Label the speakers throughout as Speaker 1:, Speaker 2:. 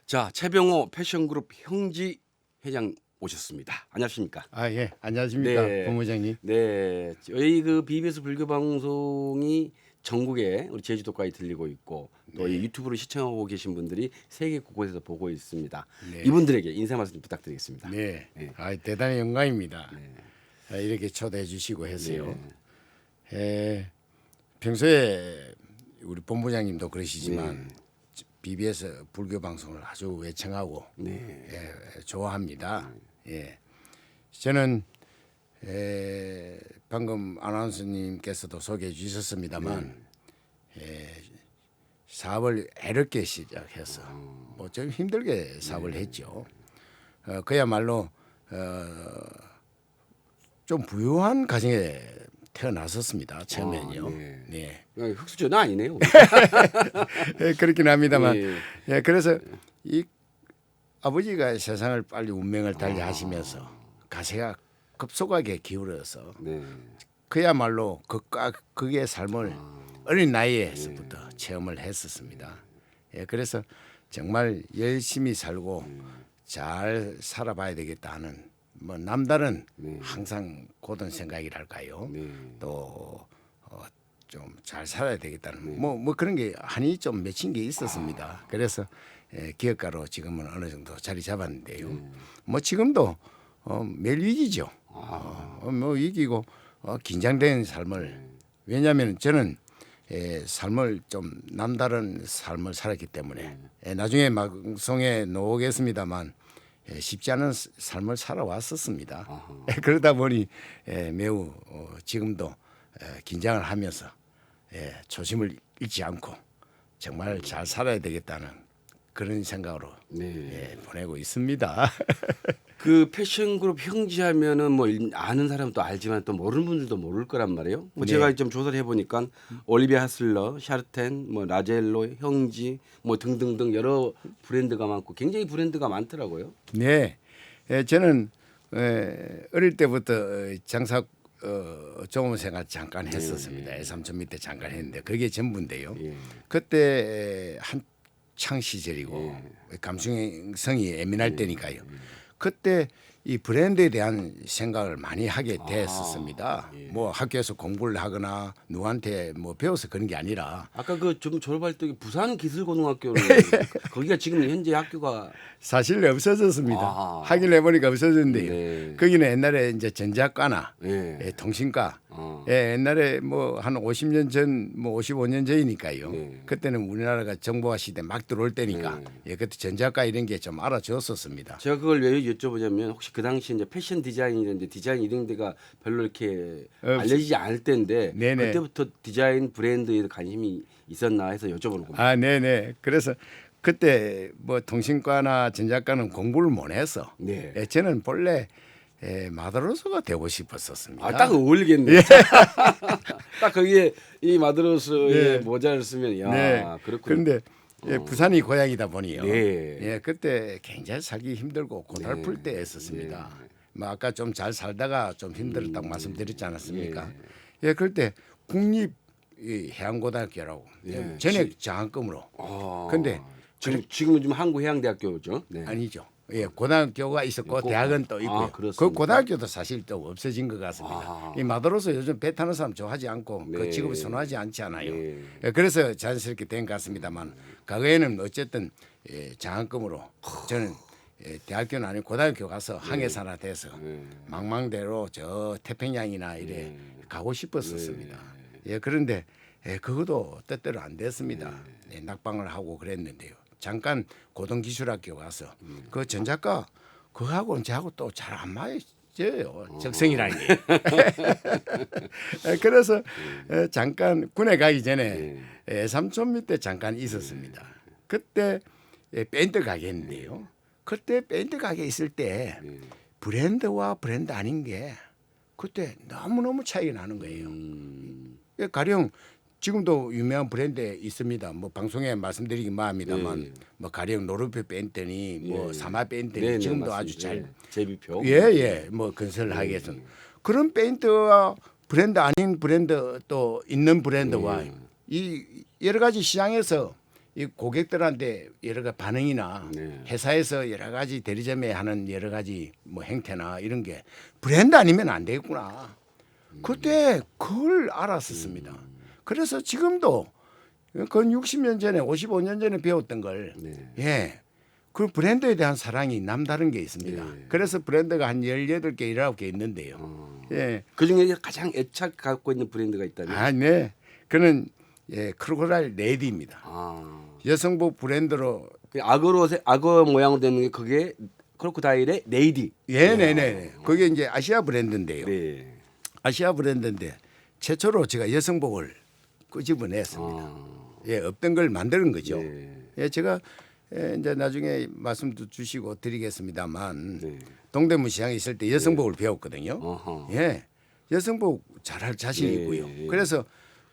Speaker 1: 자, 최병호 패션그룹 형지 회장 오셨습니다. 안녕하십니까?
Speaker 2: 아, 예. 안녕하십니까,
Speaker 1: 네.
Speaker 2: 본부장님.
Speaker 1: 네, 저희 그 BBS 불교 방송이 전국에 우리 제주도까지 들리고 있고 또 이 유튜브로 시청하고 계신 분들이 세계 곳곳에서 보고 있습니다.
Speaker 2: 네.
Speaker 1: 이분들에게 인사 말씀 좀 부탁드리겠습니다.
Speaker 2: 네.
Speaker 1: 네.
Speaker 2: 아, 대단히 영광입니다.
Speaker 1: 네.
Speaker 2: 아, 이렇게 초대해 주시고 해서요.
Speaker 1: 네.
Speaker 2: 평소에 우리 본부장님도 그러시지만
Speaker 1: 네.
Speaker 2: BBS 불교 방송을 아주 애청하고
Speaker 1: 네.
Speaker 2: 좋아합니다. 예. 저는 방금 아나운서님께서도 소개해 주셨습니다만 사업을 애롭게 시작해서 뭐 좀 힘들게 사업을 했죠. 그야말로 좀 부유한 가정에 태어났었습니다. 처음엔요.
Speaker 1: 네.
Speaker 2: 네.
Speaker 1: 흑수저는 아니네요.
Speaker 2: 그렇긴 합니다만,
Speaker 1: 네.
Speaker 2: 그래서 이 아버지가 세상을 빨리 운명을 달리하시면서 가세가 급속하게 기울어서
Speaker 1: 네.
Speaker 2: 그야말로 극과 극의 삶을 어린 나이에서부터 체험을 했었습니다. 그래서 정말 열심히 살고 잘 살아봐야 되겠다 하는 뭐 남다른 항상 고든 생각이랄까요.
Speaker 1: 네.
Speaker 2: 또 좀 잘 살아야 되겠다는 뭐 그런 게 한이 좀 맺힌 게 있었습니다. 그래서 기업가로 지금은 어느 정도 자리 잡았는데요. 뭐 지금도 매일 위기죠. 뭐 위기고 긴장된 삶을 왜냐하면 저는 삶을 좀 남다른 삶을 살았기 때문에 나중에 방송에 나오겠습니다만 쉽지 않은 삶을 살아왔었습니다. 그러다 보니 매우 지금도 긴장을 하면서 초심을 잃지 않고 정말 잘 살아야 되겠다는 그런 생각으로 보내고 있습니다.
Speaker 1: 그 패션그룹 형제하면은 뭐 아는 사람도 알지만 또 모르는 분들도 모를 거란 말이에요. 뭐 제가 좀 조사를 해보니까 올리비아 하슬러, 샤르텐, 뭐 라젤로, 형지, 뭐 등등등 여러 브랜드가 많고 굉장히 브랜드가 많더라고요.
Speaker 2: 네, 저는 어릴 때부터 장사 종업 생활 잠깐 했었습니다. 삼촌 밑에 잠깐 했는데 그게 전부인데요. 그때 한창 시절이고 감수성이 예민할 때니까요. 그때 이 브랜드에 대한 생각을 많이 하게 됐었습니다. 뭐 학교에서 공부를 하거나 누구한테 뭐 배워서 그런 게 아니라
Speaker 1: 아까 그 좀 졸업할 때 부산 기술고등학교를 거기가 지금 현재 학교가
Speaker 2: 사실 없어졌습니다. 하긴 해보니까 없어졌는데요. 거기는 옛날에 이제 전자과나 통신과 옛날에 뭐 한 50년 전, 뭐 55년 전이니까요. 그때는 우리나라가 정보화 시대 막 들어올 때니까 그때 전자과 이런 게 좀 알아줬었습니다.
Speaker 1: 제가 그걸 왜 여쭤보냐면 혹시 그 당시 이제 패션 디자인이라는데 디자인 이런 데가 별로 이렇게 알려지지 않을 때인데 그때부터 디자인 브랜드에 관심이 있었나 해서 여쭤보는 겁니다.
Speaker 2: 아, 네네. 그래서 그때 뭐 통신과나 전자과는 공부를 못 해서 저는 본래 마드로스가 되고 싶었었습니다.
Speaker 1: 딱 어울리겠네요. 딱 거기에 이 마드로스의 모자를 쓰면 야 그렇군요.
Speaker 2: 그런데 부산이 고향이다 보니요.
Speaker 1: 네.
Speaker 2: 그때 굉장히 살기 힘들고 고달플 때였었습니다. 뭐 아까 좀 잘 살다가 좀 힘들었다고 말씀드렸지 않았습니까? 그럴 때 국립 해양고등학교라고 전액 장학금으로. 근데
Speaker 1: 지금은 좀 한국해양대학교죠. 네.
Speaker 2: 아니죠. 고등학교가 있었고 대학은 또 있고요. 그 고등학교도 사실 또 없어진 것 같습니다. 이 마드로스 요즘 배 타는 사람 좋아하지 않고 그 직업을 선호하지 않지 않아요. 그래서 자연스럽게 된 것 같습니다만 과거에는 어쨌든 장학금으로 저는 대학교는 아니고 고등학교 가서 항해사나 돼서 망망대로 저 태평양이나 이래 가고 싶었었습니다. 그런데 그것도 뜻대로 안 됐습니다. 낙방을 하고 그랬는데요. 잠깐 고등기술학교 가서 그 전작가 그하고는 저하고 또 잘 안 맞아요. 적성이라는 게. 그래서 잠깐 군에 가기 전에 삼촌 밑에 잠깐 있었습니다. 그때 밴드 가게인데요. 그때 밴드 가게 있을 때 브랜드와 브랜드 아닌 게 그때 너무너무 차이가 나는 거예요. 가령 지금도 유명한 브랜드 있습니다. 뭐 방송에 말씀드리긴 뭐합니다만 뭐 가령 노르페 밴드니 뭐 사마 밴드니 지금도 아주 잘
Speaker 1: 제비표
Speaker 2: 뭐 건설하기 위해서 그런 밴드와 브랜드 아닌 브랜드 또 있는 브랜드와 이 여러 가지 시장에서 이 고객들한테 여러 가지 반응이나
Speaker 1: 네.
Speaker 2: 회사에서 여러 가지 대리점에 하는 여러 가지 뭐 행태나 이런 게 브랜드 아니면 안 되겠구나. 그때 그걸 알았었습니다. 그래서 지금도 건 60년 전에 55년 전에 배웠던 걸
Speaker 1: 네.
Speaker 2: 예. 그 브랜드에 대한 사랑이 남다른 게 있습니다.
Speaker 1: 예.
Speaker 2: 그래서 브랜드가 한 18개, 19개 있는데요. 예.
Speaker 1: 그 중에 가장 애착 갖고 있는 브랜드가 있다면?
Speaker 2: 아, 네. 그는 예, 크로코다일 레디입니다.
Speaker 1: 아.
Speaker 2: 여성복 브랜드로
Speaker 1: 그 악어 모양으로 되는 게 그게 크로코다일의 레이디.
Speaker 2: 예, 네, 네. 그게 이제 아시아 브랜드인데요.
Speaker 1: 네.
Speaker 2: 아시아 브랜드인데 최초로 제가 여성복을 끄집어냈습니다. 예, 없던 걸 만드는 거죠.
Speaker 1: 네.
Speaker 2: 예, 제가 이제 나중에 말씀도 주시고 드리겠습니다만
Speaker 1: 네.
Speaker 2: 동대문 시장에 있을 때 여성복을 배웠거든요.
Speaker 1: 어허.
Speaker 2: 예, 여성복 잘할 자신이
Speaker 1: 예,
Speaker 2: 있고요.
Speaker 1: 예.
Speaker 2: 그래서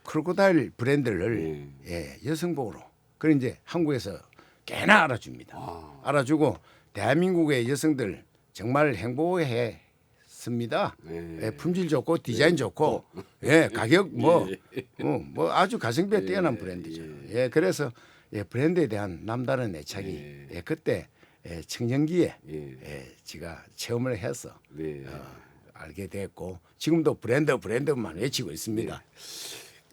Speaker 2: 크로코다일 브랜드를
Speaker 1: 예.
Speaker 2: 여성복으로 그래 이제 한국에서 꽤나 알아줍니다.
Speaker 1: 아.
Speaker 2: 알아주고 대한민국의 여성들 정말 행복해했습니다.
Speaker 1: 네.
Speaker 2: 예, 품질 좋고 디자인 좋고 예, 가격 뭐 아주 가성비가 뛰어난 브랜드죠. 예, 그래서 예, 브랜드에 대한 남다른 애착이 예, 그때 청년기에 제가 체험을 해서
Speaker 1: 네.
Speaker 2: 알게 됐고 지금도 브랜드만 외치고 있습니다.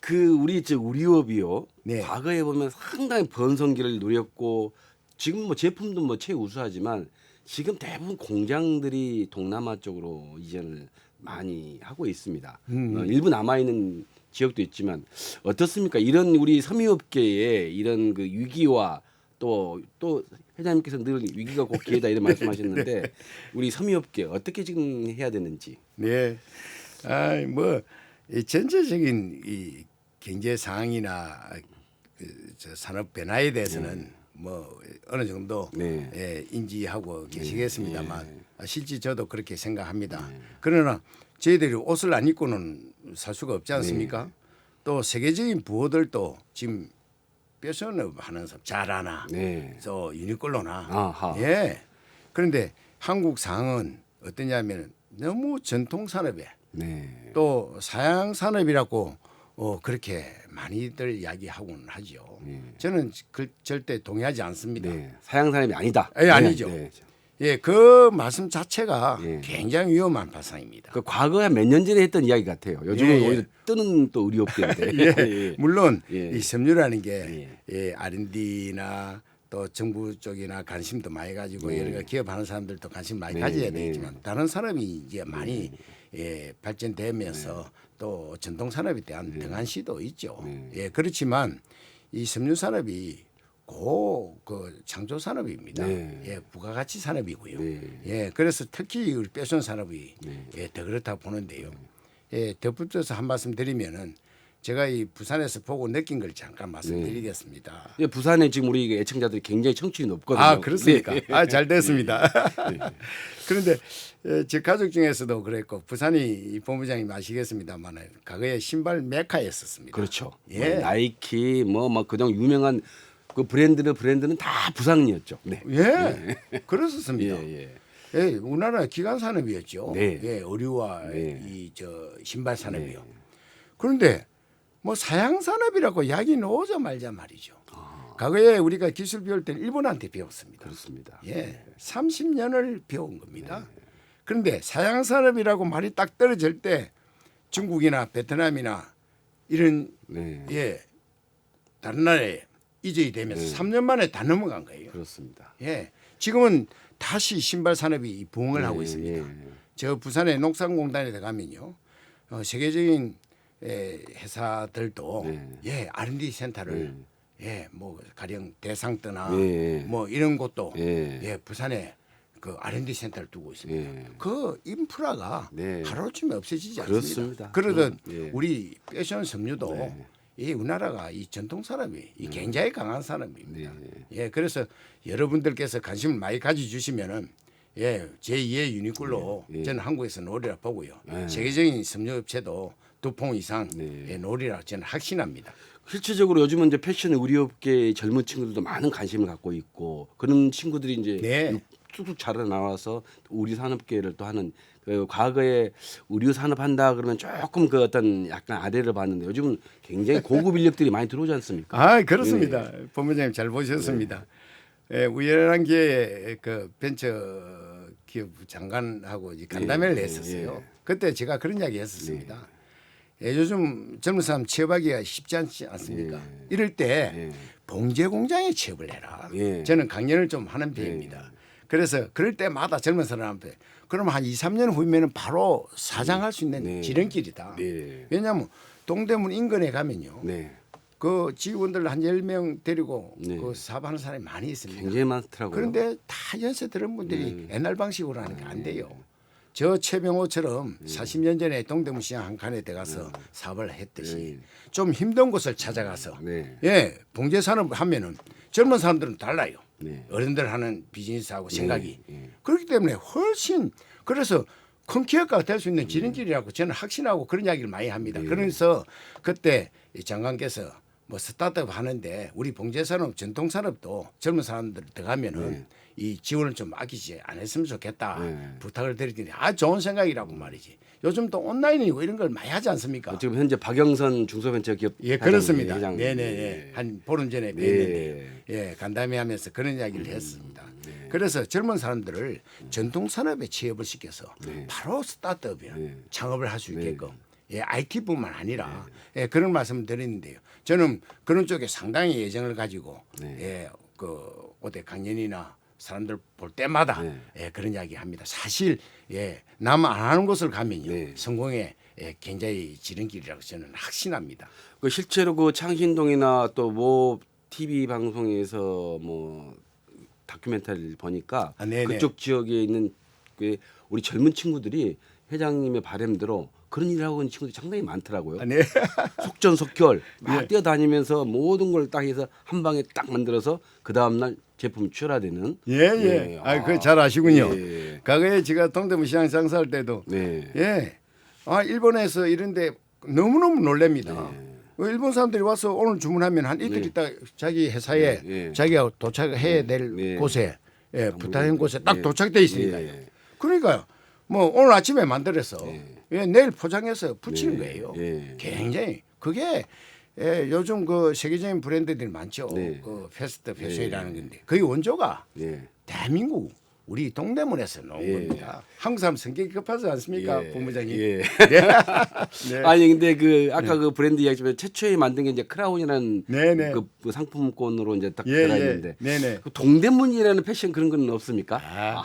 Speaker 1: 그 우리 우리업이요.
Speaker 2: 네.
Speaker 1: 과거에 보면 상당히 번성기를 누렸고 지금 뭐 제품도 뭐 최우수하지만 지금 대부분 공장들이 동남아 쪽으로 이전을 많이 하고 있습니다. 일부 남아 있는 지역도 있지만 어떻습니까? 이런 우리 섬유업계에 이런 그 위기와 또 회장님께서 늘 위기가 곧 기회다 이런 말씀하셨는데 우리 섬유업계 어떻게 지금 해야 되는지.
Speaker 2: 네. 뭐 이 전체적인 이 경제 상황이나 저 산업 변화에 대해서는 뭐 어느 정도
Speaker 1: 네.
Speaker 2: 인지하고 계시겠습니다만 실제 저도 그렇게 생각합니다. 그러나 저희들이 옷을 안 입고는 살 수가 없지 않습니까? 또 세계적인 부호들도 지금 패션업 하는 사람 자라나,
Speaker 1: 네.
Speaker 2: 저 유니클로나,
Speaker 1: 아하.
Speaker 2: 예. 그런데 한국 상은 어떠냐면 너무 전통 산업에
Speaker 1: 네.
Speaker 2: 또 사양 산업이라고 그렇게 많이들 이야기하고는 하죠. 저는 절대 동의하지 않습니다.
Speaker 1: 네. 사양 산업이 아니다.
Speaker 2: 예, 아니죠.
Speaker 1: 네.
Speaker 2: 예, 그 말씀 자체가
Speaker 1: 예.
Speaker 2: 굉장히 위험한 발상입니다.
Speaker 1: 그 과거에 몇 년 전에 했던 이야기 같아요. 요즘은
Speaker 2: 예, 예.
Speaker 1: 오히려 뜨는 또 의료업계인데.
Speaker 2: 예, 물론
Speaker 1: 예.
Speaker 2: 이 섬유라는 게 R&D나 또 정부 쪽이나 관심도 많이 가지고 여러 가지 기업하는 사람들도 관심 많이
Speaker 1: 네,
Speaker 2: 가져야
Speaker 1: 네.
Speaker 2: 되겠지만 다른 산업이 이제 많이 발전되면서 또 전통 산업에 대한 등한시도 있죠. 예, 그렇지만 이 섬유 산업이 그 창조 산업입니다.
Speaker 1: 네.
Speaker 2: 예, 부가가치 산업이고요.
Speaker 1: 네.
Speaker 2: 예, 그래서 특히 우리 패션 산업이 더 그렇다고 보는데요. 예, 덧붙여서 한 말씀 드리면은 제가 이 부산에서 보고 느낀 걸 잠깐 말씀드리겠습니다.
Speaker 1: 예, 부산에 지금 우리 애청자들이 굉장히 청취율이 높거든요.
Speaker 2: 아, 그렇습니까?
Speaker 1: 네.
Speaker 2: 아, 잘 됐습니다. 그런데 제 가족 중에서도 그랬고 부산이 이 본부장님 아시겠습니다만 과거에 신발 메카였었습니다.
Speaker 1: 그렇죠.
Speaker 2: 예.
Speaker 1: 뭐 나이키 뭐 그동 유명한 그 브랜드는 다 부산이었죠. 네.
Speaker 2: 예, 그랬었습니다.
Speaker 1: 예.
Speaker 2: 예, 우리나라 기간 산업이었죠.
Speaker 1: 네.
Speaker 2: 예, 의류와
Speaker 1: 네.
Speaker 2: 이 저 신발 산업이요. 그런데 뭐 사양 산업이라고 이야기 나오자 말자 말이죠. 과거에 우리가 기술 배울 때는 일본한테 배웠습니다.
Speaker 1: 그렇습니다.
Speaker 2: 예, 30년을 배운 겁니다. 그런데 사양 산업이라고 말이 딱 떨어질 때 중국이나 베트남이나 이런
Speaker 1: 네.
Speaker 2: 다른 나라에 이전이 되면서 3년 만에 다 넘어간 거예요.
Speaker 1: 그렇습니다.
Speaker 2: 예, 지금은 다시 신발 산업이 부흥을 하고 있습니다. 저 부산의 농산공단에 가면요, 세계적인 회사들도 R&D 센터를 뭐 가령 대상떠나 뭐 이런 곳도 부산에 그 R&D 센터를 두고 있습니다. 그 인프라가 하루쯤에 없어지지 않습니다.
Speaker 1: 그렇습니다.
Speaker 2: 그러던 우리 패션 섬유도 이 우리나라가 이 전통 산업이 이 굉장히 강한 산업입니다. 예, 그래서 여러분들께서 관심을 많이 가져주시면은 제2의 유니클로 저는 한국에서 노리라 보고요. 세계적인 섬유업체도 두퐁 이상 노리라 저는 확신합니다.
Speaker 1: 실질적으로 요즘은 이제 패션 의류업계의 젊은 친구들도 많은 관심을 갖고 있고 그런 친구들이 이제 뚝뚝 자라 나와서 우리 산업계를 또 하는 그 과거에 의류 산업 한다 그러면 조금 그 어떤 약간 아래를 봤는데 요즘은 굉장히 고급 인력들이 많이 들어오지 않습니까?
Speaker 2: 아 그렇습니다. 본부장님 잘 보셨습니다. 우연한 기회에 그 벤처 기업 장관하고 이제 간담회를 했었어요. 그때 제가 그런 이야기 했었습니다. 요즘 젊은 사람 취업하기가 쉽지 않지 않습니까? 이럴 때 봉제 공장에 취업을 해라. 저는 강연을 좀 하는 편입니다. 그래서 그럴 때마다 젊은 사람한테 그럼 한 2, 3년 후면은 바로 사장할 수 있는 지름길이다. 왜냐하면 동대문 인근에 가면요. 그 직원들 한 10명 데리고 그 사업하는 사람이 많이 있습니다.
Speaker 1: 굉장히 많더라고요.
Speaker 2: 그런데 다 연세 들은 분들이 옛날 방식으로 하는 게 안 돼요. 저 최병호처럼 40년 전에 동대문 시장 한 칸에 들어가서 사업을 했듯이 좀 힘든 곳을 찾아가서 봉제 산업 하면은 젊은 사람들은 달라요. 어른들 하는 비즈니스하고 생각이 그렇기 때문에 훨씬 그래서 큰 기업가가 될 수 있는 지름길이라고 저는 확신하고 그런 이야기를 많이 합니다. 그래서 그때 이 장관께서 뭐 스타트업 하는데 우리 봉제산업 전통산업도 젊은 사람들 들어가면은 이 지원을 좀 아끼지 안 했으면 좋겠다 부탁을 드리더니 좋은 생각이라고 말이지. 요즘 또 온라인이고 이런 걸 많이 하지 않습니까?
Speaker 1: 지금 현재 박영선 중소벤처기업
Speaker 2: 그렇습니다.
Speaker 1: 회장님.
Speaker 2: 네네네. 한 보름 전에 뵀는데 간담회 하면서 그런 이야기를 했습니다. 그래서 젊은 사람들을 전통산업에 취업을 시켜서 바로 스타트업이나 창업을 할 수 있게끔 IT뿐만 아니라 그런 말씀을 드리는데요. 저는 그런 쪽에 상당히 예정을 가지고 그 어디 강연이나 사람들 볼 때마다 그런 이야기 합니다. 사실 남 안 하는 곳을 가면요 성공에 굉장히 지름길이라고 저는 확신합니다.
Speaker 1: 그 실제로 그 창신동이나 또 뭐 TV 방송에서 뭐 다큐멘터리를 보니까 그쪽 지역에 있는 그 우리 젊은 친구들이 회장님의 바람대로 그런 일을 하고 있는 친구들이 상당히 많더라고요. 속전속결 막 뛰어다니면서 모든 걸 딱 해서 한 방에 딱 만들어서 그 다음날 제품 출하되는.
Speaker 2: 그 잘 아시군요. 과거에 제가 동대문 시장 장사할 때도 일본에서 이런데 너무너무 놀랍니다. 일본 사람들이 와서 오늘 주문하면 한 이틀 있다 자기 회사에 자기가 도착해야 될 곳에 부탁한 곳에 딱 도착돼 있으니까요. 그러니까 뭐 오늘 아침에 만들어서 내일 포장해서 붙이는 거예요. 굉장히 그게 요즘 그 세계적인 브랜드들이 많죠. 그 패스트 패션이라는 건데 거의 원조가 대한민국 우리 동대문에서 나온 겁니다. 한국 사람 성격이 급하지 않습니까, 본부장님?
Speaker 1: 아니 근데 그 아까 그 브랜드 이야기지만 최초에 만든 게 이제 크라운이라는 그 상품권으로 이제 딱 들어 있는데 그 동대문이라는 패션 그런 건 없습니까?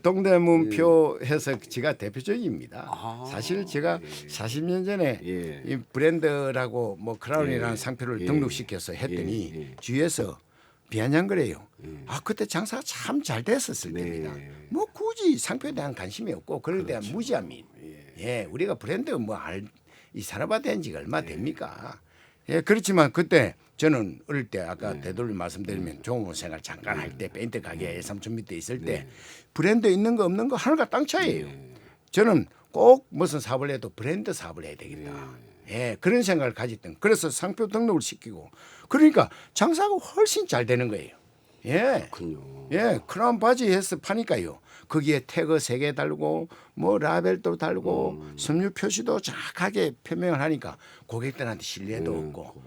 Speaker 2: 동대문표 해서 제가 대표적입니다. 사실 제가 40년 전에 이 브랜드라고 뭐 크라운이라는 상표를 등록시켜서 했더니 주위에서 비아냥거려요. 그때 장사가 참 잘 됐었을 때입니다. 뭐 굳이 상표에 대한 관심이 없고 그럴 대한 무지함이. 우리가 브랜드 이 산업화된 지가 얼마 됩니까? 그렇지만 그때 저는 어릴 때 아까 되돌려 말씀드리면 종업원생활 잠깐 할 때 페인트 가게에 3,000m 있을 때 브랜드 있는 거 없는 거 하늘과 땅 차이예요. 저는 꼭 무슨 사업을 해도 브랜드 사업을 해야 되겠다. 그런 생각을 가졌던. 그래서 상표 등록을 시키고 그러니까 장사가 훨씬 잘 되는 거예요. 크라운 바지 해서 파니까요. 거기에 태그 3개 달고 뭐 라벨도 달고 섬유 표시도 정확하게 표명을 하니까 고객들한테 신뢰도 없고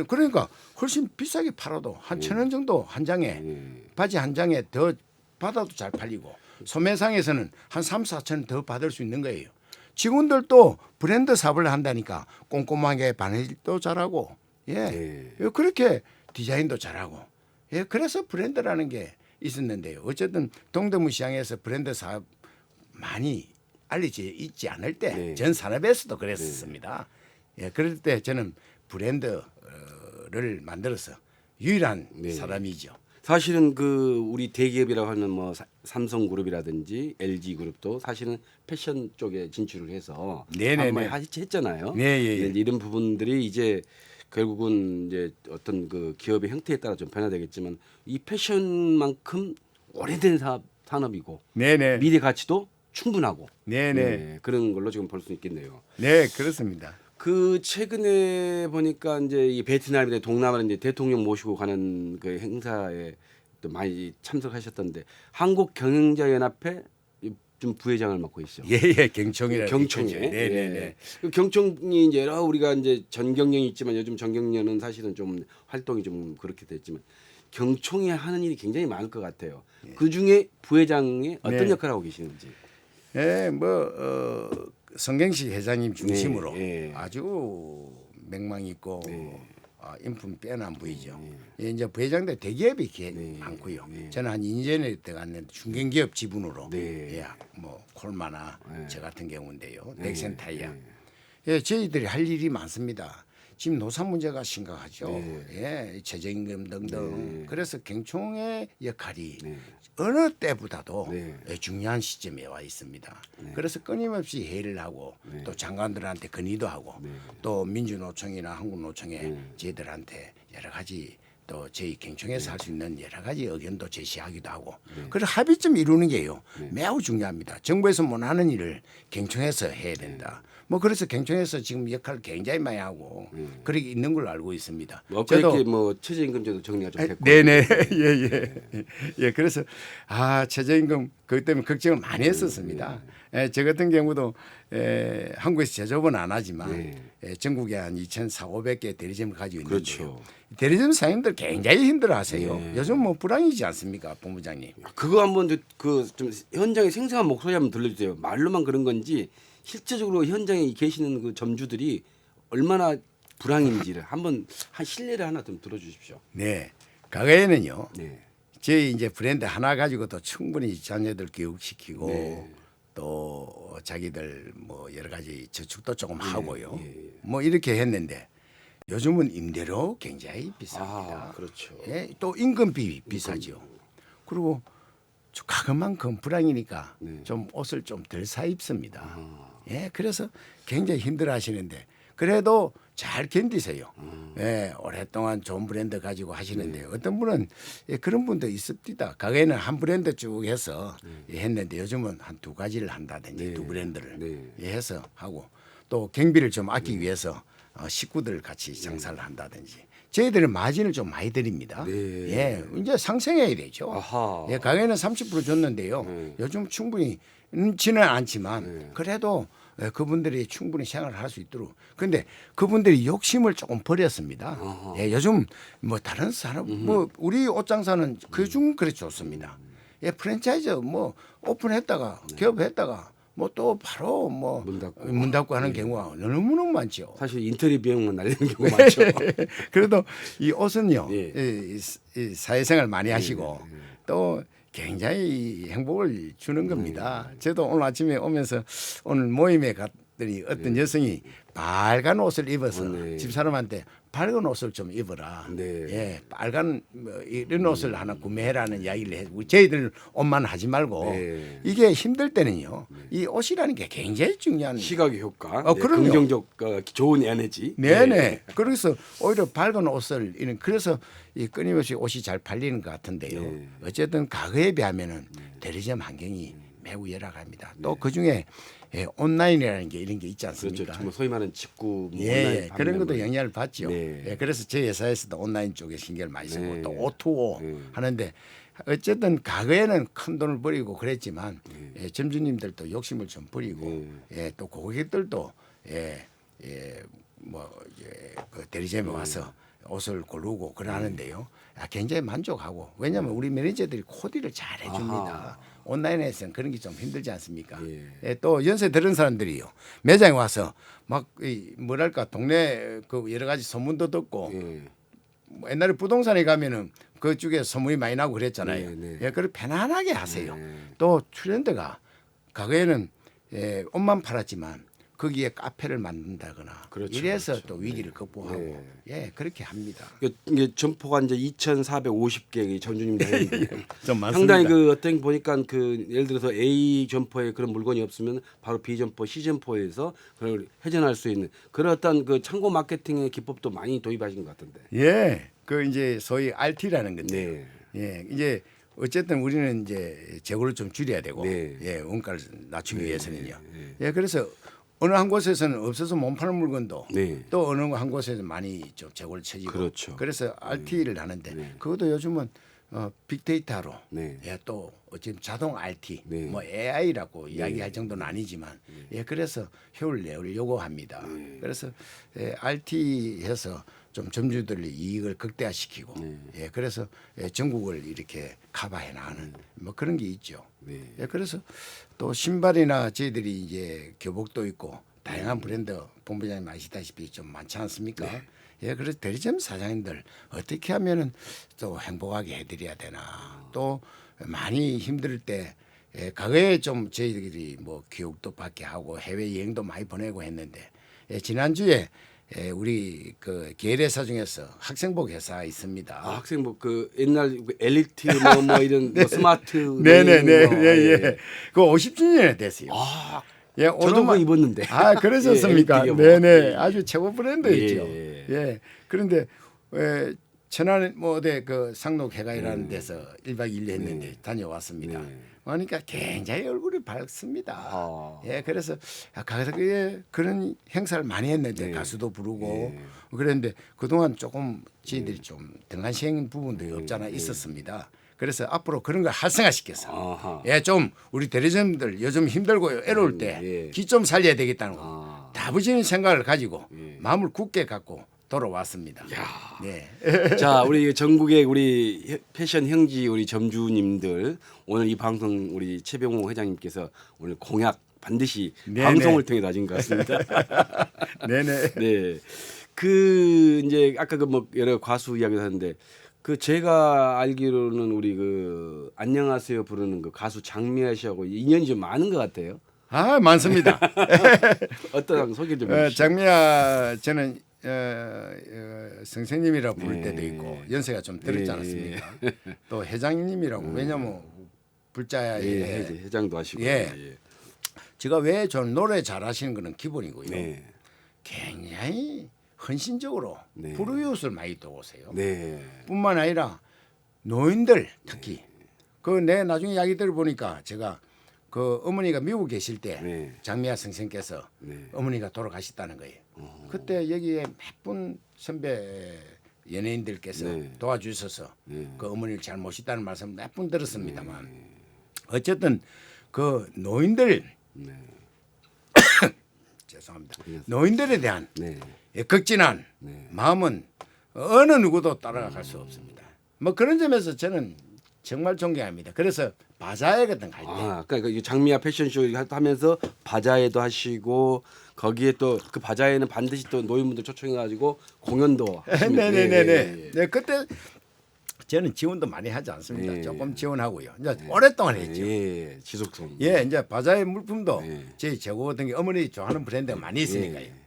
Speaker 2: 그러니까 훨씬 비싸게 팔아도 한 1,000원 정도 한 장에 바지 한 장에 더 받아도 잘 팔리고 소매상에서는 한 3, 4천 원 더 받을 수 있는 거예요. 직원들도 브랜드 사업을 한다니까 꼼꼼하게 바느질도 잘하고 그렇게 디자인도 잘하고 그래서 브랜드라는 게 있었는데요. 어쨌든 동대문 시장에서 브랜드 사업 많이 알려져 있지 않을 때 전 산업에서도 그랬었습니다. 그럴 때 저는 브랜드를 만들어서 유일한 사람이죠.
Speaker 1: 사실은 그 우리 대기업이라고 하는 뭐 삼성그룹이라든지 LG그룹도 사실은 패션 쪽에 진출을 해서 한번 했잖아요. 이런 부분들이 이제 결국은 이제 어떤 그 기업의 형태에 따라 좀 변화되겠지만 이 패션만큼 오래된 산업이고 미래 가치도 충분하고 그런 걸로 지금 볼 수 있겠네요.
Speaker 2: 그렇습니다.
Speaker 1: 그 최근에 보니까 이제 이 베트남이나 동남아 이제 대통령 모시고 가는 그 행사에 또 많이 참석하셨던데 한국 경영자 연합회 좀 부회장을 맡고 있죠.
Speaker 2: 예예 경총이라
Speaker 1: 경총에.
Speaker 2: 네네네.
Speaker 1: 예. 그 경총이 이제 여러 우리가 이제 전경련이 있지만 요즘 전경련은 사실은 좀 활동이 좀 그렇게 됐지만 경총이 하는 일이 굉장히 많을 것 같아요. 그 중에 부회장의 어떤
Speaker 2: 네.
Speaker 1: 역할을 하고 계시는지.
Speaker 2: 예, 성경식 회장님 중심으로
Speaker 1: 네, 예.
Speaker 2: 아주 명망 있고
Speaker 1: 네.
Speaker 2: 인품 빼어난 부이죠. 예, 이제 부회장들 대기업이
Speaker 1: 네.
Speaker 2: 많고요.
Speaker 1: 네.
Speaker 2: 저는 한 2년 전에 들어갔는데 중견기업 지분으로
Speaker 1: 네.
Speaker 2: 예, 뭐 콜마나
Speaker 1: 네.
Speaker 2: 저 같은 경우인데요.
Speaker 1: 네.
Speaker 2: 넥센타이어.
Speaker 1: 네.
Speaker 2: 예, 저희들이 할 일이 많습니다. 지금 노사 문제가 심각하죠.
Speaker 1: 네.
Speaker 2: 예, 최저임금 등등.
Speaker 1: 네.
Speaker 2: 그래서 경총의 역할이
Speaker 1: 네.
Speaker 2: 어느 때보다도
Speaker 1: 네.
Speaker 2: 중요한 시점에 와 있습니다. 그래서 끊임없이 회의를 하고
Speaker 1: 네.
Speaker 2: 또 장관들한테 건의도 하고
Speaker 1: 네.
Speaker 2: 또 민주노총이나 한국노총에 저희들한테 여러 가지 또 저희 경총에서 할 수 있는 여러 가지 의견도 제시하기도 하고 그래서 합의점 이루는 게요 매우 중요합니다. 정부에서 못하는 일을 경총에서 해야 된다. 뭐 그래서 경총에서 지금 역할을 굉장히 많이 하고 그렇게 있는 걸로 알고 있습니다.
Speaker 1: 뭐 그렇게 뭐 최저임금제도 정리가 좀 됐고.
Speaker 2: 네네 예. 그래서 최저임금 그것 때문에 걱정을 많이 했었습니다. 저 같은 경우도 한국에서 제조업은 안 하지만 전국에 한 2,400~500개 대리점을 가지고 있는데요.
Speaker 1: 그렇죠.
Speaker 2: 대리점 사장님들 굉장히 힘들어하세요. 요즘 뭐 불황이지 않습니까, 본부장님?
Speaker 1: 그거 한번 그 좀 현장의 생생한 목소리 한번 들려주세요. 말로만 그런 건지 실제적으로 현장에 계시는 그 점주들이 얼마나 불황인지를 한번 한 실례를 하나 좀 들어주십시오.
Speaker 2: 네, 과거에는요.
Speaker 1: 네.
Speaker 2: 저희 이제 브랜드 하나 가지고도 충분히 자녀들 교육시키고
Speaker 1: 네.
Speaker 2: 또 자기들 뭐 여러 가지 저축도 조금 하고요.
Speaker 1: 예.
Speaker 2: 뭐 이렇게 했는데 요즘은 임대료 굉장히 비쌉니다.
Speaker 1: 그렇죠.
Speaker 2: 예, 또 임금비 비싸죠. 그리고 가격만큼 불황이니까 좀 옷을 좀 덜 사 입습니다. 예, 그래서 굉장히 힘들어하시는데 그래도 잘 견디세요. 예, 오랫동안 좋은 브랜드 가지고 하시는데 어떤 분은 그런 분도 있습니다. 과거에는 한 브랜드 쭉 해서 했는데 요즘은 한 두 가지를 한다든지 두 브랜드를 해서 하고 또 경비를 좀 아끼기 위해서 식구들 같이 장사를 한다든지 저희들은 마진을 좀 많이 드립니다. 예, 이제 상생해야 되죠.
Speaker 1: 아하.
Speaker 2: 예, 과거에는 30% 줬는데요. 요즘 충분히 지는 않지만 그래도 그분들이 충분히 생활을 할 수 있도록. 근데 그분들이 욕심을 조금 버렸습니다. 예, 요즘 뭐 다른 사람 뭐 우리 옷 장사는 그중 그래 좋습니다. 예, 프랜차이즈 뭐 오픈했다가 개업했다가 뭐 또 바로 뭐 문 닫고 하는 경우가 너무너무 많죠.
Speaker 1: 사실 인테리어 비용만 날리는 경우가 많죠.
Speaker 2: 그래도 이 옷은요,
Speaker 1: 예.
Speaker 2: 이 사회생활 많이 하시고 또 굉장히 행복을 주는 겁니다. 저도 오늘 아침에 오면서 오늘 모임에 갔더니 어떤 여성이 빨간 옷을 입어서 집사람한테 밝은 옷을 좀 입어라. 예, 빨간 뭐 이런 옷을 하나 구매해라는 이야기를 해. 저희들 옷만 하지 말고 이게 힘들 때는요. 이 옷이라는 게 굉장히 중요한.
Speaker 1: 시각의 효과,
Speaker 2: 그럼요.
Speaker 1: 긍정적 좋은 에너지.
Speaker 2: 네네. 그래서 오히려 밝은 옷을 이런 그래서 이 끊임없이 옷이 잘 팔리는 것 같은데요. 어쨌든 과거에 비하면은 대리점 환경이 매우 열악합니다. 또 그 중에 온라인이라는 게 이런 게 있지 않습니까?
Speaker 1: 그렇죠. 뭐 소위 말하는 직구, 뭐
Speaker 2: 예,
Speaker 1: 온라인
Speaker 2: 그런
Speaker 1: 판매
Speaker 2: 것도
Speaker 1: 뭐.
Speaker 2: 영향을 받죠.
Speaker 1: 네.
Speaker 2: 예, 그래서 저희 회사에서도 온라인 쪽에 신경을 많이 쓰고 또 O2O
Speaker 1: 네.
Speaker 2: 하는데 어쨌든 과거에는 큰 돈을 버리고 그랬지만 점주님들도 욕심을 좀 버리고 또 고객들도 그 대리점에 와서 옷을 고르고 그러는데요. 굉장히 만족하고 왜냐하면 우리 매니저들이 코디를 잘 해줍니다. 온라인에서는 그런 게 좀 힘들지 않습니까? 또 연세 들은 사람들이요 매장에 와서 막 뭐랄까 동네 그 여러 가지 소문도 듣고 뭐 옛날에 부동산에 가면은 그쪽에 소문이 많이 나고 그랬잖아요. 예, 그걸 편안하게 하세요. 또 트렌드가 과거에는 옷만 팔았지만 거기에 카페를 만든다거나
Speaker 1: 그렇죠,
Speaker 2: 이래서
Speaker 1: 그렇죠.
Speaker 2: 또 위기를 극복하고 그렇게 합니다.
Speaker 1: 이게 점포가 이제 2,450개 전주님이 되는데
Speaker 2: 좀 많습니다.
Speaker 1: 상당히 그 어떤 보니까 그 예를 들어서 A 점포에 그런 물건이 없으면 바로 B 점포, C 점포에서 그걸 회전할 수 있는 그런 어떤 그 창고 마케팅의 기법도 많이 도입하신 것 같은데.
Speaker 2: 예, 그 이제 소위 RT라는 건데, 이제 어쨌든 우리는 이제 재고를 좀 줄여야 되고, 원가를 낮추기 위해서는요. 그래서 어느 한 곳에서는 없어서 못 파는 물건도 또 어느 한 곳에서 많이 좀 재고를 쳐지고
Speaker 1: 그렇죠.
Speaker 2: 그래서 RT를 하는데 그것도 요즘은 빅데이터로
Speaker 1: 네.
Speaker 2: 예, 또 지금 자동 RT
Speaker 1: 네.
Speaker 2: 뭐 AI라고 이야기할 정도는 아니지만 예, 그래서 효율 내를 요구합니다. 그래서 RT 해서 좀 점주들의 이익을 극대화시키고 예, 그래서 전국을 이렇게 커버해 나가는 뭐 그런 게 있죠.
Speaker 1: 네.
Speaker 2: 예, 그래서 또 신발이나 저희들이 이제 교복도 있고 다양한 브랜드 본부장님 아시다시피 좀 많지 않습니까? 예, 그래서 대리점 사장님들 어떻게 하면은 또 행복하게 해드려야 되나. 또 많이 힘들 때 과거에 좀 저희들이 뭐 교육도 받게 하고 해외 여행도 많이 보내고 했는데 지난주에 우리 그 계열회사 중에서 학생복 회사 있습니다.
Speaker 1: 아, 학생복 그 옛날 엘리트 뭐 이런 뭐 스마트
Speaker 2: 네네네
Speaker 1: 뭐,
Speaker 2: 예. 그 50주년이 됐어요.
Speaker 1: 아,
Speaker 2: 예,
Speaker 1: 저도 그거 입었는데.
Speaker 2: 아, 그러셨습니까?
Speaker 1: 예,
Speaker 2: 네네, 아주 최고 브랜드였죠.
Speaker 1: 예.
Speaker 2: 예. 그런데 천안 뭐 어디 그 상록회가이라는 데서 1박 2일 했는데 다녀왔습니다. 그러니까 굉장히 얼굴이 밝습니다.
Speaker 1: 아.
Speaker 2: 예, 그래서 가게 그런 행사를 많이 했는데 가수도 부르고 그랬는데 그동안 조금 저희들이 좀 등한시행 부분도 없잖아 있었습니다. 그래서 앞으로 그런 걸 활성화시켜서
Speaker 1: 아하.
Speaker 2: 예, 좀 우리 대리점들 요즘 힘들고 외로울 때 기 좀 살려야 되겠다는 거 다부지는 생각을 가지고 마음을 굳게 갖고 돌아왔습니다. 네.
Speaker 1: 자, 우리 전국의 우리 패션 형지 우리 점주님들 오늘 이 방송 우리 최병호 회장님께서 오늘 공약 반드시
Speaker 2: 네네.
Speaker 1: 방송을 통해 다진 것 같습니다.
Speaker 2: 네네.
Speaker 1: 네. 그 이제 아까 그 뭐 여러 가수 이야기를 하는데 그 제가 알기로는 우리 그 안녕하세요 부르는 그 가수 장미아 씨하고 인연이 좀 많은 것 같아요.
Speaker 2: 아, 많습니다.
Speaker 1: 어떤 소개 좀 해주시죠.
Speaker 2: 장미아 저는 선생님이라고 부를 때도
Speaker 1: 네.
Speaker 2: 있고 연세가 좀 들었지 않았습니까? 또 회장님이라고 왜냐면 불자에
Speaker 1: 회장도 하시고.
Speaker 2: 예. 제가 왜 저는 노래 잘하시는 거는 기본이고요.
Speaker 1: 네.
Speaker 2: 굉장히 헌신적으로
Speaker 1: 네.
Speaker 2: 불우이웃을 많이 도우세요.
Speaker 1: 네.
Speaker 2: 뿐만 아니라 노인들 특히 그 내 나중에 이야기 들어보니까 제가 그 어머니가 미국 계실 때
Speaker 1: 네.
Speaker 2: 장미아 선생께서
Speaker 1: 네.
Speaker 2: 어머니가 돌아가셨다는 거예요. 그때 여기에 몇 분 선배 연예인들께서
Speaker 1: 네.
Speaker 2: 도와주셔서
Speaker 1: 네.
Speaker 2: 그 어머니를 잘 모셨다는 말씀 몇 분 들었습니다만 어쨌든 그 노인들
Speaker 1: 네.
Speaker 2: 죄송합니다. 노인들에 대한
Speaker 1: 네.
Speaker 2: 극진한
Speaker 1: 네.
Speaker 2: 마음은 어느 누구도 따라갈 수 없습니다. 뭐 그런 점에서 저는 정말 존경합니다. 그래서 바자회 같은 거 할 때.
Speaker 1: 아, 그러니까 이 장미아 패션쇼 하면서 바자회도 하시고 거기에 또 그 바자회는 반드시 또 노인분들 초청해가지고 공연도 하십니다.
Speaker 2: 네네네네.
Speaker 1: 예.
Speaker 2: 네, 그때 저는 지원도 많이 하지 않습니다.
Speaker 1: 예.
Speaker 2: 조금 지원하고요. 이제 오랫동안 했죠.
Speaker 1: 예, 지속성.
Speaker 2: 예, 이제 바자회 물품도
Speaker 1: 예.
Speaker 2: 저희 재고 같은 게 어머니 좋아하는 브랜드가 많이 있으니까요.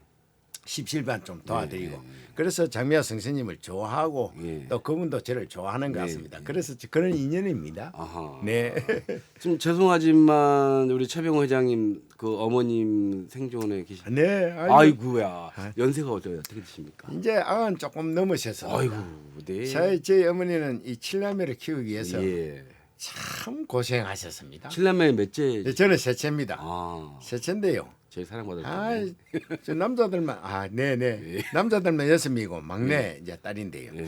Speaker 2: 십실반 좀 도와드리고 그래서 장미아 선생님을 좋아하고
Speaker 1: 예.
Speaker 2: 또 그분도 저를 좋아하는 것 같습니다. 그래서 그런 인연입니다.
Speaker 1: 아하.
Speaker 2: 네.
Speaker 1: 좀 죄송하지만 우리 최병호 회장님 그 어머님 생존에 계시.
Speaker 2: 네.
Speaker 1: 아이고야. 연세가 어떻게 되십니까?
Speaker 2: 이제 아흔 조금 넘으셔서
Speaker 1: 아이고, 네.
Speaker 2: 저희 어머니는 이 칠남매를 키우기 위해서
Speaker 1: 예.
Speaker 2: 참 고생하셨습니다.
Speaker 1: 칠남매 몇째?
Speaker 2: 네, 저는 셋째입니다.
Speaker 1: 아,
Speaker 2: 셋째인데요.
Speaker 1: 제일 사랑받을
Speaker 2: 아,
Speaker 1: 텐데.
Speaker 2: 저 남자들만 네네 남자들만 6명이고 막내 이제 딸인데요.
Speaker 1: 예.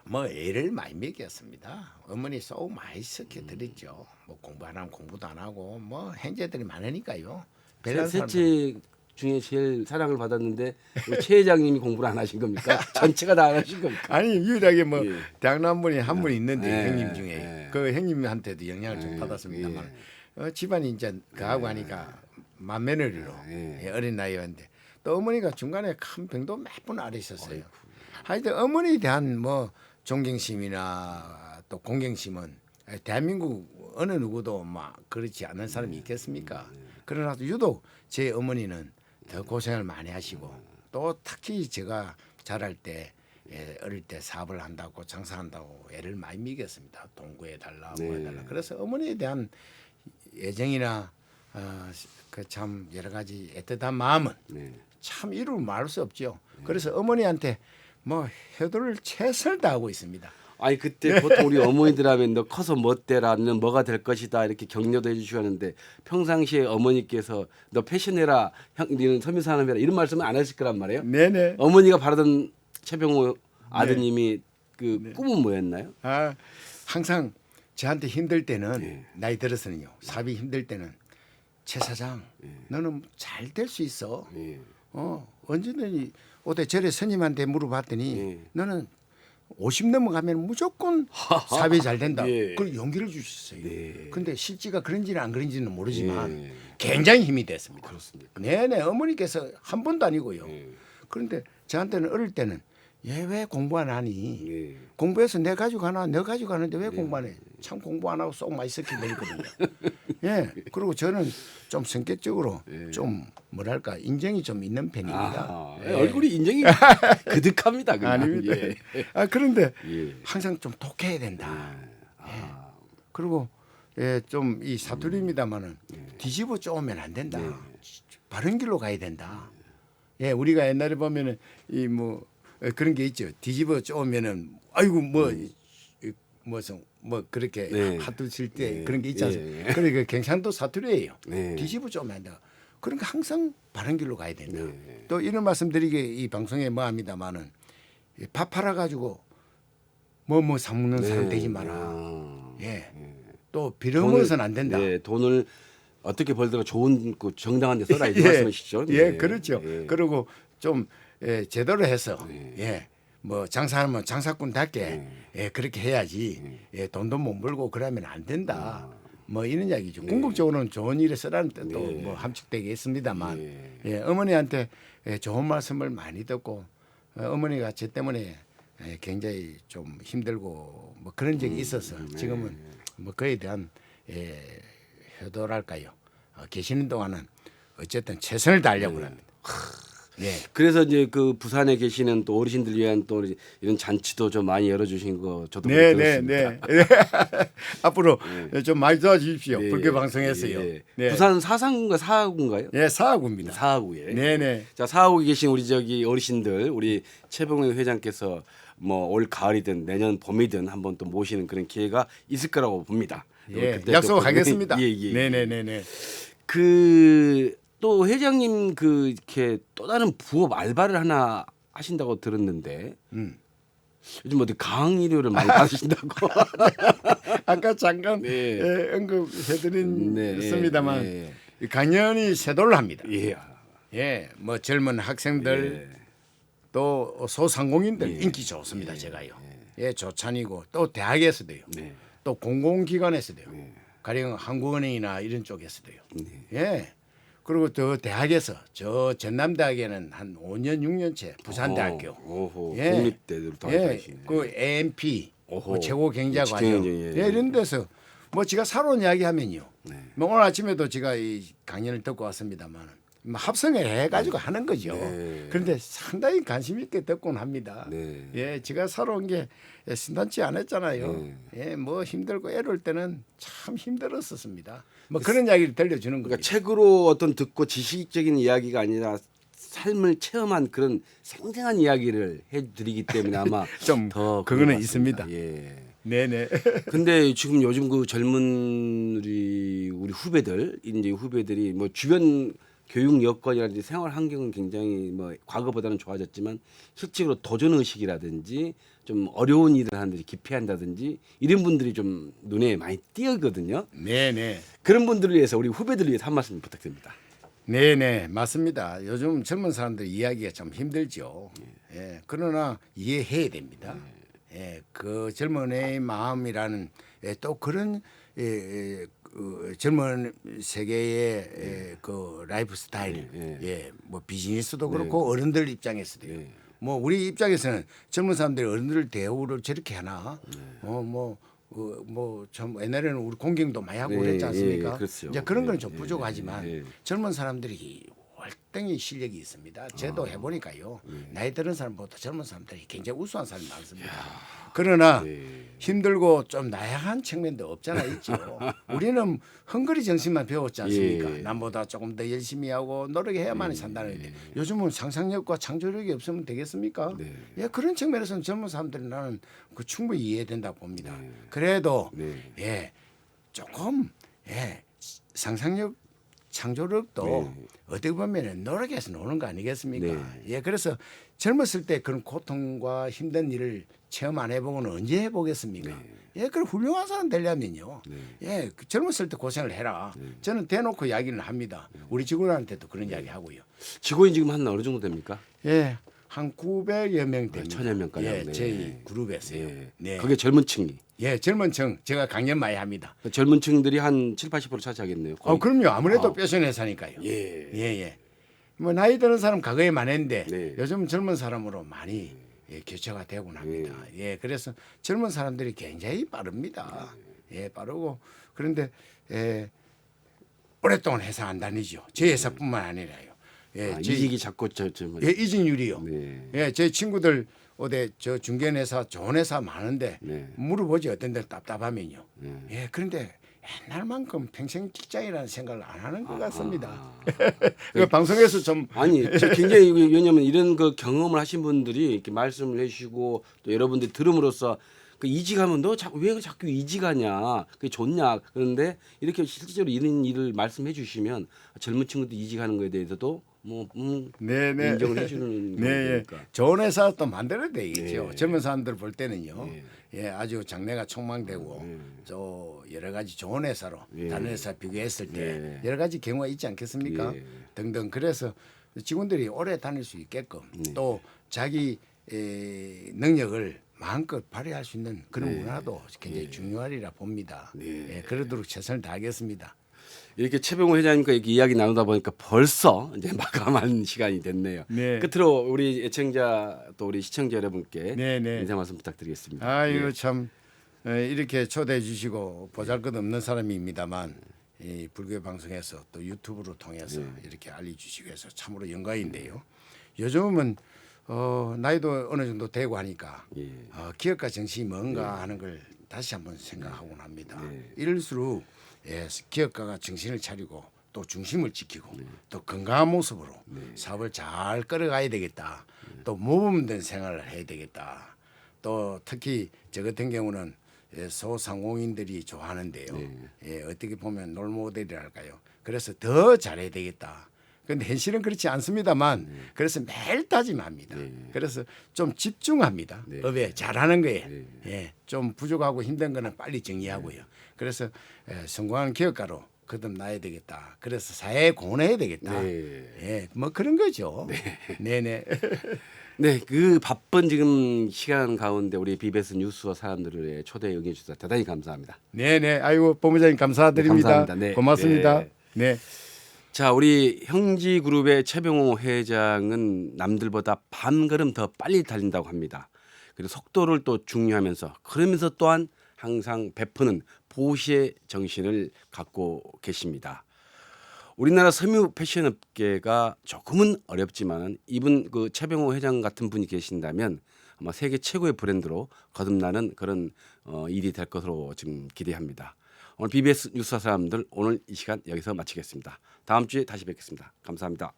Speaker 2: 뭐 애를 많이 먹였습니다. 어머니 속 많이 섞여 드렸죠. 뭐 공부 안 하면 공부도 안 하고 뭐 형제들이 많으니까요. 별난 사람들.
Speaker 1: 셋째 중에 제일 사랑을 받았는데 우리 최 회장님이 공부를 안 하신 겁니까? 전체가 다 안 하신 겁니까?
Speaker 2: 아니 유일하게 뭐
Speaker 1: 예.
Speaker 2: 대학 나온 분이 한 분 있는데
Speaker 1: 예.
Speaker 2: 형님 중에
Speaker 1: 예.
Speaker 2: 그 형님한테도 영향을 좀
Speaker 1: 예.
Speaker 2: 받았습니다만 집안이 이제 그하고 하니까 맏며느리로
Speaker 1: 예.
Speaker 2: 어린 나이였는데 또 어머니가 중간에 큰 병도 몇 번 앓으셨어요. 하여튼 어머니에 대한 뭐 존경심이나 또 공경심은 대한민국 어느 누구도 막 그렇지 않은 사람이 있겠습니까? 그러나 유독 제 어머니는 더 고생을 많이 하시고 또 특히 제가 자랄 때 어릴 때 사업을 한다고 장사한다고 애를 많이 먹였습니다. 동구해 달라 뭐 해달라. 그래서 어머니에 대한 애정이나 그 참 여러 가지 애틋한 마음은
Speaker 1: 네.
Speaker 2: 참 이루 말할 수 없죠. 그래서 어머니한테 뭐 효도를 최선을 다하고 있습니다.
Speaker 1: 아니 그때 보통 우리 어머니들 하면 너 커서 뭐 되라는 뭐가 될 것이다 이렇게 격려도 해주시고 하는데 평상시에 어머니께서 너 패션해라 너는 섬유산업해라 이런 말씀은 안 하실 거란 말이에요.
Speaker 2: 네네.
Speaker 1: 어머니가 바라던 최병호 아드님이 그 꿈은 뭐였나요?
Speaker 2: 아 항상 저한테 힘들 때는
Speaker 1: 예.
Speaker 2: 나이 들어서는요. 사업이 힘들 때는 최 사장 너는 잘 될 수 있어.
Speaker 1: 예.
Speaker 2: 언제든지 어때 절에 스님한테 물어봤더니
Speaker 1: 예.
Speaker 2: 너는 50 넘어가면 무조건 사업이 잘 된다.
Speaker 1: 예.
Speaker 2: 그걸 용기를 주셨어요.
Speaker 1: 네.
Speaker 2: 근데 실제가 그런지는 안 그런지는 모르지만
Speaker 1: 예.
Speaker 2: 굉장히 힘이 됐습니다.
Speaker 1: 그렇습니까?
Speaker 2: 네네 어머니께서 한 번도 아니고요.
Speaker 1: 예.
Speaker 2: 그런데 저한테는 어릴 때는 얘 왜 공부 안 하니?
Speaker 1: 예.
Speaker 2: 공부해서 내 가지고 하나, 너 가지고 하는데 왜 공부 안 해? 참 공부 안 하고 쏙 많이 섞인 되거든요. 예. 그리고 저는 좀 성격적으로 좀 뭐랄까 인정이 좀 있는 편입니다.
Speaker 1: 아,
Speaker 2: 예.
Speaker 1: 얼굴이 인정이 그득합니다. 그냥.
Speaker 2: 아닙니다.
Speaker 1: 예.
Speaker 2: 그런데
Speaker 1: 예.
Speaker 2: 항상 좀 독해야 된다.
Speaker 1: 아,
Speaker 2: 그리고 좀 이 사투리입니다만은 뒤집어 쪼으면 안 된다. 바른 길로 가야 된다. 예, 우리가 옛날에 보면은 이 뭐 그런 게 있죠. 뒤집어 쪼으면은 아이고 뭐 그렇게
Speaker 1: 네.
Speaker 2: 하도 칠 때
Speaker 1: 네.
Speaker 2: 그런 게 있지 않습니까?
Speaker 1: 예.
Speaker 2: 그러니까 경상도 사투리예요.
Speaker 1: 네.
Speaker 2: 뒤집어 쪼으면 안 된다. 그러니까 항상 바른 길로 가야 된다.
Speaker 1: 네.
Speaker 2: 또 이런 말씀드리게 이 방송에 뭐 합니다만은 밥 팔아 가지고 뭐 사먹는 사람 되지 마라.
Speaker 1: 아.
Speaker 2: 예. 또 빌어먹어서는 안 된다.
Speaker 1: 예, 돈을 어떻게 벌다가 좋은 그 정당한 데 써라 이
Speaker 2: 예.
Speaker 1: 말씀이시죠?
Speaker 2: 예,
Speaker 1: 네.
Speaker 2: 그렇죠.
Speaker 1: 예.
Speaker 2: 그리고 좀 제대로 해서 뭐 장사하면 장사꾼답게 그렇게 해야지. 돈도 못 벌고 그러면 안 된다. 뭐 이런 이야기죠. 궁극적으로는 좋은 일에 쓰라는 뜻도 뭐 함축되겠습니다만 어머니한테 좋은 말씀을 많이 듣고 어머니가 저 때문에 굉장히 좀 힘들고 뭐 그런 적이 있어서 지금은 뭐 그에 대한 효도랄까요. 계시는 동안은 어쨌든 최선을 다하려고 합니다. 예.
Speaker 1: 그래서 이제 그 부산에 계시는 또 어르신들 위한 또 이런 잔치도 좀 많이 열어주신 거 저도
Speaker 2: 네,
Speaker 1: 들었습니다.
Speaker 2: 네. 앞으로 좀 많이 도와주십시오.
Speaker 1: 네.
Speaker 2: 불교 방송에서요.
Speaker 1: 예.
Speaker 2: 네.
Speaker 1: 부산 사상가 사하구인가요?
Speaker 2: 예, 사하구입니다.
Speaker 1: 사하구에.
Speaker 2: 네네.
Speaker 1: 자, 사하구에 계신 우리 저기 어르신들, 우리 최봉희 회장께서 뭐 올 가을이든 내년 봄이든 한번 또 모시는 그런 기회가 있을 거라고 봅니다.
Speaker 2: 예,
Speaker 1: 그때 또
Speaker 2: 약속하겠습니다.
Speaker 1: 예.
Speaker 2: 네네네네.
Speaker 1: 또 회장님 이렇게 또 다른 부업 알바를 하나 하신다고 들었는데 요즘 어디 강의료를 많이 받으신다고.
Speaker 2: 아까 잠깐
Speaker 1: 네.
Speaker 2: 언급해드렸습니다만
Speaker 1: 네.
Speaker 2: 강연히 세도를 합니다.
Speaker 1: 예.
Speaker 2: 예, 뭐 젊은 학생들 또 소상공인들 인기 좋습니다. 제가요. 예, 조찬이고 또 대학에서도요.
Speaker 1: 네.
Speaker 2: 또 공공기관에서도요. 가령 한국은행이나 이런 쪽에서도요. 예. 그리고 또 대학에서 저 전남대학에는 한 5년 6년째 부산대학교.
Speaker 1: 오호.
Speaker 2: 예.
Speaker 1: 국립대들 다
Speaker 2: 예.
Speaker 1: 하시네.
Speaker 2: 그 AMP
Speaker 1: 오호.
Speaker 2: 뭐 최고 경제과정.
Speaker 1: 직경영정, 예.
Speaker 2: 이런 데서 뭐 제가 살아온 이야기 하면요.
Speaker 1: 네.
Speaker 2: 뭐 오늘 아침에도 제가 이 강연을 듣고 왔습니다만 뭐 합성을 해가지고 하는 거죠.
Speaker 1: 네.
Speaker 2: 그런데 상당히 관심 있게 듣곤 합니다.
Speaker 1: 네.
Speaker 2: 예, 제가 살아온 게 순탄치 않았잖아요. 예, 뭐 힘들고 애를 때는 참 힘들었었습니다. 뭐 그런 이야기를 들려주는
Speaker 1: 그러니까
Speaker 2: 거죠.
Speaker 1: 책으로 어떤 듣고 지식적인 이야기가 아니라 삶을 체험한 그런 생생한 이야기를 해드리기 때문에 아마
Speaker 2: 좀
Speaker 1: 더
Speaker 2: 그거는
Speaker 1: 그런 것
Speaker 2: 있습니다.
Speaker 1: 같습니다. 예.
Speaker 2: 네네.
Speaker 1: 근데 지금 요즘 그 젊은 우리 후배들 이제 후배들이 뭐 주변 교육 여건이라든지 생활 환경은 굉장히 뭐 과거보다는 좋아졌지만 실질적으로 도전 의식이라든지 좀 어려운 일을 하는데 기피한다든지 이런 분들이 좀 눈에 많이 띄거든요.
Speaker 2: 네네.
Speaker 1: 그런 분들을 위해서 우리 후배들을 위해서 한 말씀 부탁드립니다.
Speaker 2: 네네 맞습니다. 요즘 젊은 사람들 이야기가 좀 힘들죠. 예, 그러나 이해해야 됩니다. 예, 그 젊은 애의 마음이라는 또 그런 그 젊은 세계의 그 라이프 스타일, 뭐 비즈니스도 그렇고 어른들 입장에서도요. 뭐 우리 입장에서는 젊은 사람들이 어른들 대우를 저렇게 하나, 좀 옛날에는 우리 공경도 많이 하고 그랬지 않습니까?
Speaker 1: 그렇죠.
Speaker 2: 이제 그런 건 좀 부족하지만 젊은 사람들이 월등히 실력이 있습니다. 저도 해보니까요. 나이 들은 사람보다 젊은 사람들이 굉장히 우수한 사람이 많습니다. 그러나 힘들고 좀 나약한 측면도 없잖아 있죠. 우리는 헝거리 정신만 배웠지 않습니까? 남보다 조금 더 열심히 하고 노력해야만 산다는데 요즘은 상상력과 창조력이 없으면 되겠습니까? 예, 그런 측면에서는 젊은 사람들이 나는 그 충분히 이해된다고 봅니다. 그래도 조금 상상력 창조력도
Speaker 1: 네.
Speaker 2: 어떻게 보면 노력해서 노는 거 아니겠습니까?
Speaker 1: 네.
Speaker 2: 예, 그래서 젊었을 때 그런 고통과 힘든 일을 체험 안 해보고는 언제 해보겠습니까?
Speaker 1: 네.
Speaker 2: 예, 그럼 훌륭한 사람 되려면요. 예, 그 젊었을 때 고생을 해라. 저는 대놓고 이야기를 합니다. 우리 직원한테도 그런 이야기 하고요.
Speaker 1: 직원이 지금 한 어느 정도 됩니까?
Speaker 2: 예, 한 900여 명 됩니다.
Speaker 1: 1000여 명까지.
Speaker 2: 예,
Speaker 1: 네.
Speaker 2: 저희 그룹에서요.
Speaker 1: 예.
Speaker 2: 네.
Speaker 1: 그게 젊은 층이.
Speaker 2: 예, 젊은 층 제가 강연 많이 합니다.
Speaker 1: 젊은 층들이 한 7, 80% 차지하겠네요. 거의.
Speaker 2: 그럼요. 아무래도 패션 회사니까요.
Speaker 1: 예.
Speaker 2: 예, 예. 뭐 나이 드는 사람 과거에 많았는데
Speaker 1: 네.
Speaker 2: 요즘 젊은 사람으로 많이 예, 교체가 되곤 합니다. 예, 그래서 젊은 사람들이 굉장히 빠릅니다. 예, 빠르고 그런데 오랫동안 회사 안 다니죠. 제 회사뿐만 아니라요. 예,
Speaker 1: 이직이 자꾸
Speaker 2: 예, 이직률이요.
Speaker 1: 네.
Speaker 2: 예, 제 친구들 어디 저 중견회사 좋은 회사 많은데
Speaker 1: 네.
Speaker 2: 물어보지 어떤 데 답답하면요. 예, 그런데 옛날만큼 평생 직장이라는 생각을 안 하는 것 같습니다. 그 방송에서 좀
Speaker 1: 아니, 저 굉장히 왜냐면 이런 그 경험을 하신 분들이 이렇게 말씀을 해주시고 또 여러분들이 들음으로써 그 이직하면 너 왜 자꾸 이직하냐, 그게 좋냐. 그런데 이렇게 실제로 이런 일을 말씀해 주시면 젊은 친구들 이직하는 거에 대해서도 뭐
Speaker 2: 네네.
Speaker 1: 인정을 해주는
Speaker 2: 네, 예.
Speaker 1: 거니까.
Speaker 2: 좋은 회사 또 만들어야 되겠죠.
Speaker 1: 네.
Speaker 2: 젊은 사람들 볼 때는요. 예, 아주 장래가 촉망되고 저 여러 가지 좋은 회사로 다른 회사 비교했을 때 여러 가지 경우가 있지 않겠습니까? 등등. 그래서 직원들이 오래 다닐 수 있게끔 또 자기 능력을 마음껏 발휘할 수 있는 그런 문화도 굉장히 중요하리라 봅니다. 예, 그러도록 최선을 다하겠습니다.
Speaker 1: 이렇게 최병호 회장님과 이렇게 이야기 나누다 보니까 벌써 이제 마감한 시간이 됐네요.
Speaker 2: 네.
Speaker 1: 끝으로 우리 애청자 또 우리 시청자 여러분께
Speaker 2: 네, 네.
Speaker 1: 인사 말씀 부탁드리겠습니다.
Speaker 2: 아이고 참 이렇게 초대해 주시고 보잘것없는 사람입니다만 이 불교 방송에서 또 유튜브로 통해서 이렇게 알려주시고 해서 참으로 영광인데요. 요즘은 나이도 어느 정도 되고 하니까 기업가 정신이 뭔가 하는 걸 다시 한번 생각하곤 합니다. 이럴수록 기업가가 정신을 차리고 또 중심을 지키고 또 건강한 모습으로 사업을 잘 끌어가야 되겠다. 또 모범된 생활을 해야 되겠다. 또 특히 저 같은 경우는 소상공인들이 좋아하는데요. 어떻게 보면 롤모델이랄까요. 그래서 더 잘해야 되겠다. 근데 현실은 그렇지 않습니다만 그래서 매일 다짐합니다. 그래서 좀 집중합니다. 업에 잘하는 거에 좀 부족하고 힘든 거는 빨리 정리하고요. 그래서 성공한 기업가로 거듭나야 되겠다. 그래서 사회에 공헌해야 되겠다. 뭐 그런 거죠. 네네.
Speaker 1: 네, 그 바쁜 지금 시간 가운데 우리 BBS 뉴스와 사람들의 초대에 응해 주셔서 대단히 감사합니다.
Speaker 2: 네네. 아이고 본부장님 감사드립니다.
Speaker 1: 감사합니다. 네.
Speaker 2: 고맙습니다. 네.
Speaker 1: 자, 우리 형지그룹의 최병호 회장은 남들보다 반 걸음 더 빨리 달린다고 합니다. 그리고 속도를 또 중요하면서 그러면서 또한 항상 베푸는 보시의 정신을 갖고 계십니다. 우리나라 섬유 패션업계가 조금은 어렵지만 이분 그 최병호 회장 같은 분이 계신다면 아마 세계 최고의 브랜드로 거듭나는 그런 일이 될 것으로 지금 기대합니다. 오늘 BBS 뉴스 사람들 오늘 이 시간 여기서 마치겠습니다. 다음 주에 다시 뵙겠습니다. 감사합니다.